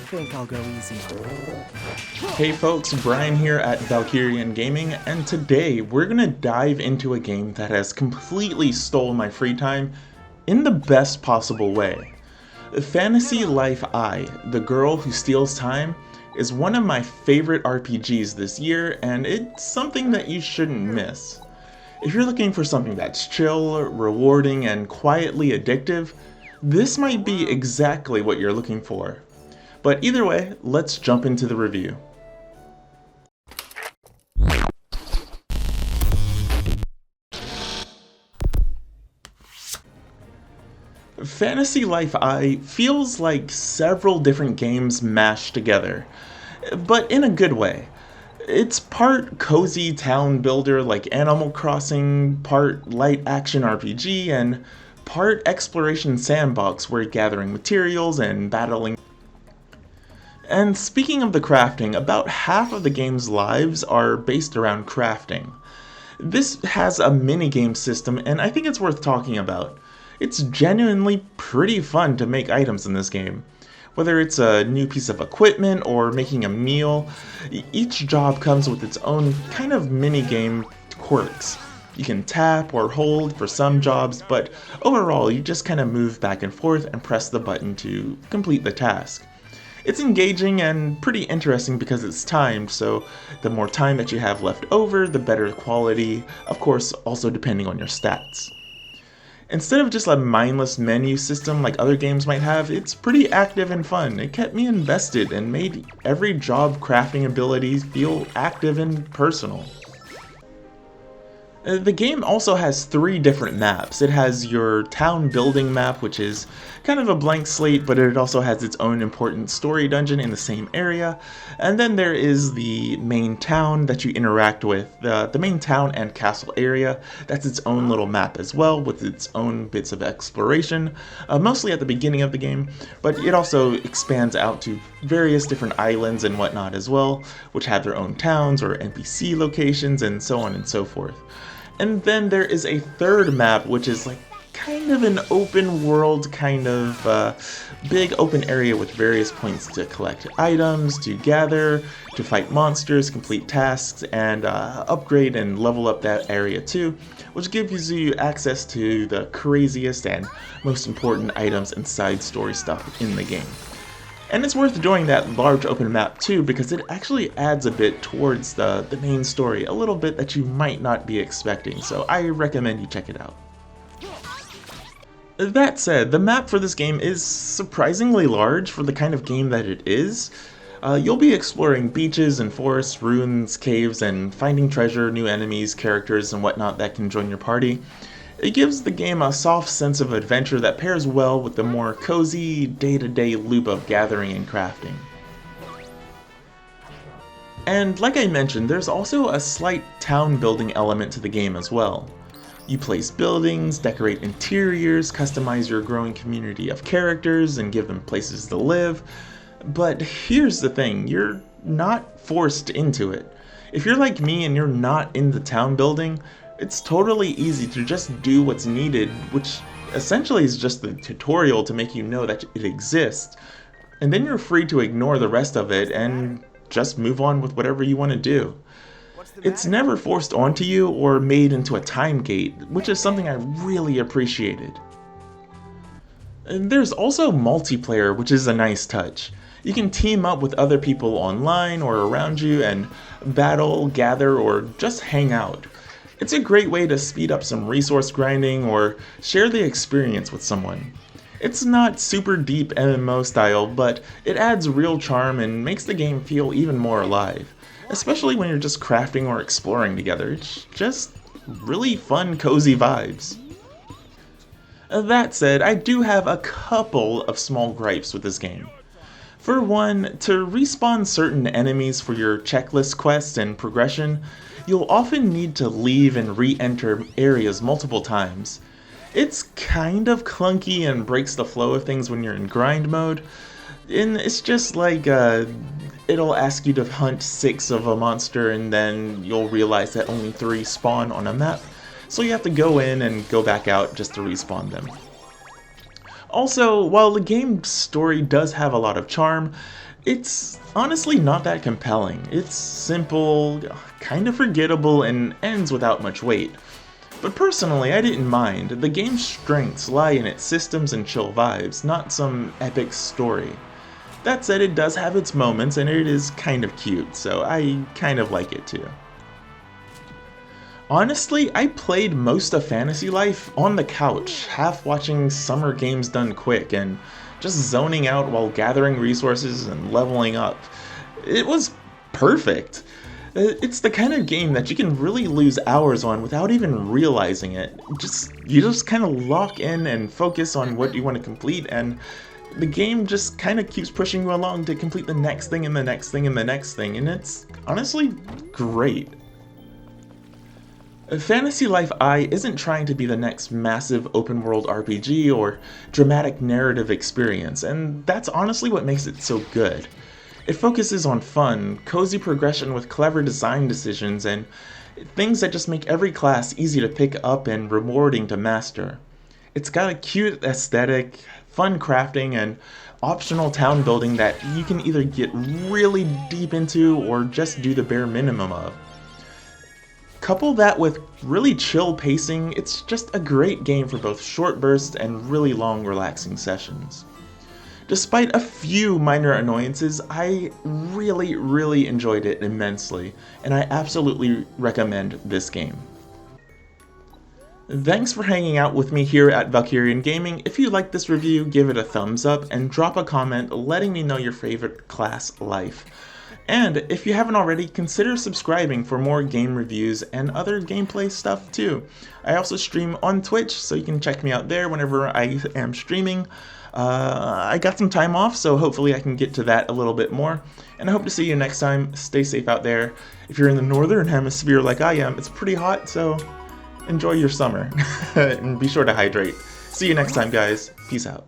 think I'll go easy on you. Hey folks, Brian here at Valkyrian Gaming, and today we're gonna dive into a game that has completely stolen my free time in the best possible way. Fantasy Life I, The Girl Who Steals Time, is one of my favorite RPGs this year, and it's something that you shouldn't miss. If you're looking for something that's chill, rewarding, and quietly addictive, this might be exactly what you're looking for. But either way, let's jump into the review. Fantasy Life I feels like several different games mashed together, but in a good way. It's part cozy town builder like Animal Crossing, part light action RPG, and part exploration sandbox where you're gathering materials and battling. And speaking of the crafting, about half of the game's lives are based around crafting. This has a minigame system, and I think it's worth talking about. It's genuinely pretty fun to make items in this game. Whether it's a new piece of equipment or making a meal, each job comes with its own kind of minigame quirks. You can tap or hold for some jobs, but overall you just kind of move back and forth and press the button to complete the task. It's engaging and pretty interesting because it's timed, so the more time that you have left over, the better quality, of course also depending on your stats. Instead of just a mindless menu system like other games might have, it's pretty active and fun. It kept me invested and made every job crafting ability feel active and personal. The game also has 3 different maps. It has your town building map, which is kind of a blank slate, but it also has its own important story dungeon in the same area. And then there is the main town that you interact with, the main town and castle area. That's its own little map as well, with its own bits of exploration, mostly at the beginning of the game, but it also expands out to various different islands and whatnot as well, which have their own towns or NPC locations and so on and so forth. And then there is a third map, which is like kind of an open world, kind of big open area with various points to collect items, to gather, to fight monsters, complete tasks, and upgrade and level up that area too, which gives you access to the craziest and most important items and side story stuff in the game. And it's worth doing that large open map too, because it actually adds a bit towards the main story, a little bit that you might not be expecting, so I recommend you check it out. That said, the map for this game is surprisingly large for the kind of game that it is. You'll be exploring beaches and forests, ruins, caves, and finding treasure, new enemies, characters, and whatnot that can join your party. It gives the game a soft sense of adventure that pairs well with the more cozy, day-to-day loop of gathering and crafting. And like I mentioned, there's also a slight town building element to the game as well. You place buildings, decorate interiors, customize your growing community of characters, and give them places to live. But here's the thing, you're not forced into it. If you're like me and you're not in the town building, it's totally easy to just do what's needed, which essentially is just the tutorial to make you know that it exists, and then you're free to ignore the rest of it and just move on with whatever you want to do. It's never forced onto you or made into a time gate, which is something I really appreciated. And there's also multiplayer, which is a nice touch. You can team up with other people online or around you and battle, gather, or just hang out. It's a great way to speed up some resource grinding or share the experience with someone. It's not super deep MMO style, but it adds real charm and makes the game feel even more alive, especially when you're just crafting or exploring together. It's just really fun, cozy vibes. That said, I do have a couple of small gripes with this game. For one, to respawn certain enemies for your checklist quests and progression, you'll often need to leave and re-enter areas multiple times. It's kind of clunky and breaks the flow of things when you're in grind mode, and it's just like it'll ask you to hunt 6 of a monster and then you'll realize that only 3 spawn on a map, so you have to go in and go back out just to respawn them. Also, while the game's story does have a lot of charm, It's honestly not that compelling. It's simple, kind of forgettable, and ends without much weight. But personally, I didn't mind. The game's strengths lie in its systems and chill vibes, not some epic story. That said, it does have its moments and it is kind of cute, so I kind of like it too. Honestly, I played most of Fantasy Life on the couch, half watching summer games done quick and just zoning out while gathering resources and leveling up. It was perfect. It's the kind of game that you can really lose hours on without even realizing it. You just kind of lock in and focus on what you want to complete, and the game just kind of keeps pushing you along to complete the next thing and the next thing and the next thing, and it's honestly great. Fantasy Life I isn't trying to be the next massive open world RPG or dramatic narrative experience, and that's honestly what makes it so good. It focuses on fun, cozy progression with clever design decisions, and things that just make every class easy to pick up and rewarding to master. It's got a cute aesthetic, fun crafting, and optional town building that you can either get really deep into or just do the bare minimum of. Couple that with really chill pacing, it's just a great game for both short bursts and really long, relaxing sessions. Despite a few minor annoyances, I really enjoyed it immensely, and I absolutely recommend this game. Thanks for hanging out with me here at Valkyrian Gaming. If you liked this review, give it a thumbs up and drop a comment letting me know your favorite class life. And if you haven't already, consider subscribing for more game reviews and other gameplay stuff too. I also stream on Twitch, so you can check me out there whenever I am streaming. I got some time off, so hopefully I can get to that a little bit more. And I hope to see you next time. Stay safe out there. If you're in the northern hemisphere like I am, it's pretty hot, so enjoy your summer. And be sure to hydrate. See you next time, guys. Peace out.